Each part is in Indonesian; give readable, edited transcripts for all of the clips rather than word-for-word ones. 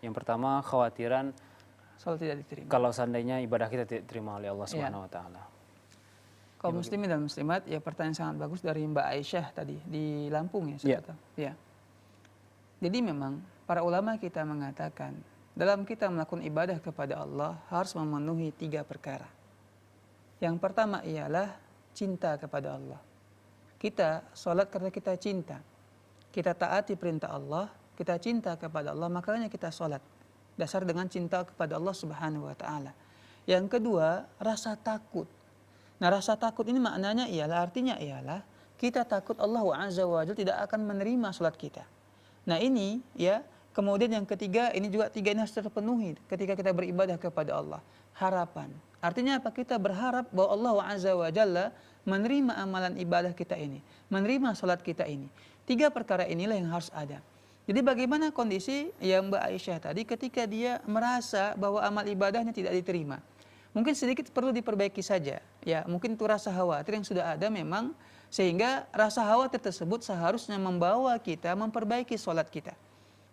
Yang pertama, khawatiran Salat tidak diterima. kalau seandainya ibadah kita tidak diterima oleh Allah Subhanahu wa taala. Kaum muslimin dan muslimat, ya pertanyaan sangat bagus dari Mbak Aisyah tadi di Lampung ya, Iya. Ya. Jadi memang para ulama kita mengatakan dalam kita melakukan ibadah kepada Allah harus memenuhi 3 perkara. Yang pertama ialah cinta kepada Allah. Kita sholat karena kita cinta. Kita taati perintah Allah, kita cinta kepada Allah, makanya kita sholat. Dasar dengan cinta kepada Allah Subhanahu wa taala. Yang kedua, rasa takut. Nah, rasa takut ini maknanya artinya ialah kita takut Allah Azza wa Jalla tidak akan menerima sholat kita. Nah, ini ya, kemudian yang ketiga, ini juga 3 ini harus terpenuhi ketika kita beribadah kepada Allah. Harapan. Artinya apa? Kita berharap bahwa Allah Azza wa Jalla menerima amalan ibadah kita ini, menerima sholat kita ini. 3 perkara inilah yang harus ada. Jadi bagaimana kondisi yang Mbak Aisyah tadi ketika dia merasa bahwa amal ibadahnya tidak diterima? Mungkin sedikit perlu diperbaiki saja. Ya, mungkin itu rasa khawatir yang sudah ada memang, sehingga rasa khawatir tersebut seharusnya membawa kita memperbaiki sholat kita.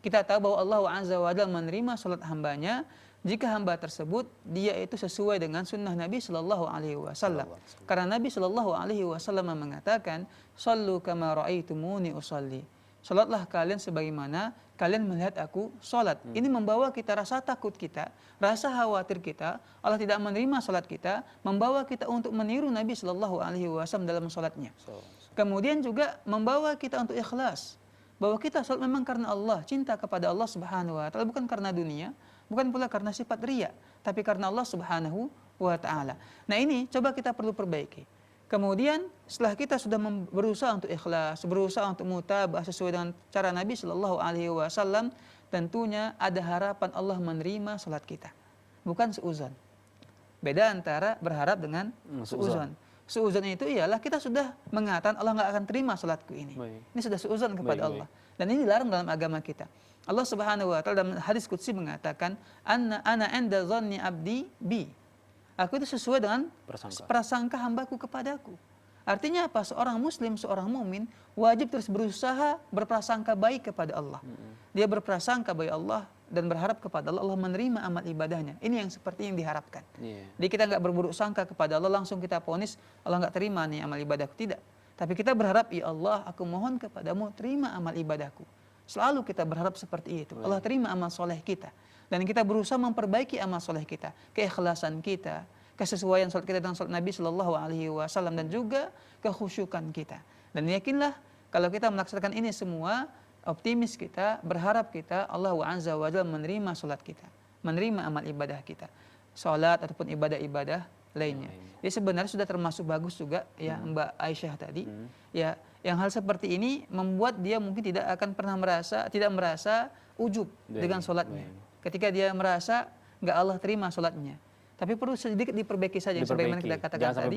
Kita tahu bahwa Allah Azza wa Jalla menerima sholat hambanya jika hamba tersebut dia itu sesuai dengan sunnah Nabi Shallallahu Alaihi Wasallam. Karena Nabi Shallallahu Alaihi Wasallam mengatakan, "Shallu kama ra'aitumuni usalli." Salatlah kalian sebagaimana kalian melihat aku salat. Ini membawa kita rasa takut kita, rasa khawatir kita, Allah tidak menerima salat kita, membawa kita untuk meniru Nabi Shallallahu Alaihi Wasallam dalam salatnya. Kemudian juga membawa kita untuk ikhlas, bahwa kita salat memang karena Allah, cinta kepada Allah Subhanahu wa taala, bukan karena dunia, bukan pula karena sifat riya, tapi karena Allah Subhanahu wa taala. Nah, ini coba kita perlu perbaiki. Kemudian setelah kita sudah berusaha untuk ikhlas, berusaha untuk mutabah sesuai dengan cara Nabi Shallallahu Alaihi Wasallam, tentunya ada harapan Allah menerima salat kita, bukan seuzon. Beda antara berharap dengan seuzon. Seuzon itu ialah kita sudah mengatakan Allah nggak akan terima salatku ini. Ini sudah seuzon kepada Allah. Dan ini dilarang dalam agama kita. Allah Subhanahu Wa Taala dalam hadis qudsi mengatakan, ana inda dhanni abdi bi. Aku itu sesuai dengan prasangka hambaku kepadaku. Artinya apa? Seorang muslim, seorang mukmin wajib terus berusaha berprasangka baik kepada Allah. Dia berprasangka baik Allah dan berharap kepada Allah, Allah menerima amal ibadahnya. Ini yang seperti yang diharapkan. Jadi kita nggak berburuk sangka kepada Allah, langsung kita ponis Allah nggak terima nih amal ibadahku. Tidak. Tapi kita berharap, ya Allah, aku mohon kepadamu terima amal ibadahku. Selalu kita berharap seperti itu. Allah terima amal soleh kita. Dan kita berusaha memperbaiki amal soleh kita, keikhlasan kita, kesesuaian salat kita dengan salat Nabi Shallallahu Alaihi Wasallam, dan juga kekhusyukan kita. Dan yakinlah kalau kita melaksanakan ini semua, optimis kita, berharap kita Allah Azza wa Jalla menerima salat kita, menerima amal ibadah kita, salat ataupun ibadah-ibadah lainnya. Jadi sebenarnya sudah termasuk bagus juga ya Mbak Aisyah tadi. Ya, yang hal seperti ini membuat dia mungkin tidak akan pernah tidak merasa ujub dengan salatnya. Ketika dia merasa nggak Allah terima sholatnya, tapi perlu sedikit diperbaiki saja, sebagaimana kita katakan jangan tadi.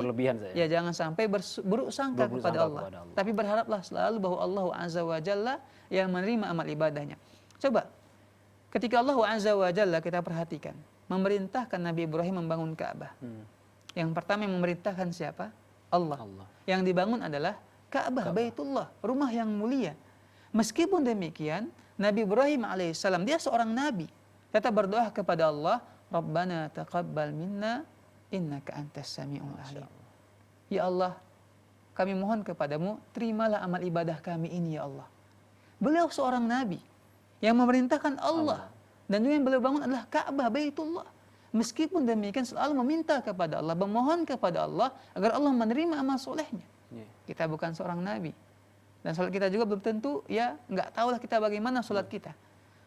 Ya, jangan sampai buruk sangka kepada Allah. Tapi berharaplah selalu bahwa Allah Azza wa Jalla yang menerima amal ibadahnya. Coba, ketika Allah Azza wa Jalla kita perhatikan, memerintahkan Nabi Ibrahim membangun Ka'bah. Yang pertama yang memerintahkan siapa? Allah. Yang dibangun adalah Ka'bah, Baitullah, rumah yang mulia. Meskipun demikian, Nabi Ibrahim alaihissalam, dia seorang nabi, tetap berdoa kepada Allah, Rabbana taqabbal minna innaka antas sami'ul alim. Ya Allah, kami mohon kepadamu, terimalah amal ibadah kami ini ya Allah. Beliau seorang nabi yang memerintahkan Allah, dan yang beliau bangun adalah Ka'bah, Baitullah. Meskipun demikian selalu meminta kepada Allah, memohon kepada Allah agar Allah menerima amal solehnya. Kita bukan seorang nabi, dan salat kita juga belum tentu, ya nggak tahulah kita bagaimana salat kita.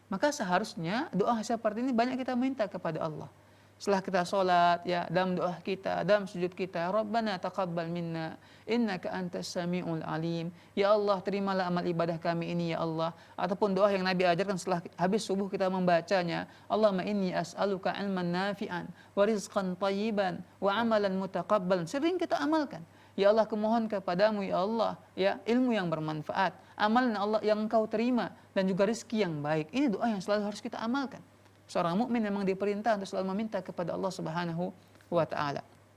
Maka seharusnya doa seperti ini banyak kita minta kepada Allah. Setelah kita sholat, ya, dalam doa kita, dalam sujud kita, Rabbana taqabbal minna innaka antas sami'ul alim. Ya Allah, terimalah amal ibadah kami ini ya Allah. Ataupun doa yang Nabi ajarkan setelah habis subuh kita membacanya, Allahumma inni as'aluka ilman nafi'an wa rizqan tayyiban wa amalan mutaqabbalan. Sering kita amalkan. Ya Allah, kumohon kepadamu ya Allah, ya, ilmu yang bermanfaat, amalan Allah yang Engkau terima, dan juga rezeki yang baik. Ini doa yang selalu harus kita amalkan. Seorang mukmin memang diperintah untuk selalu meminta kepada Allah Subhanahu wa taala.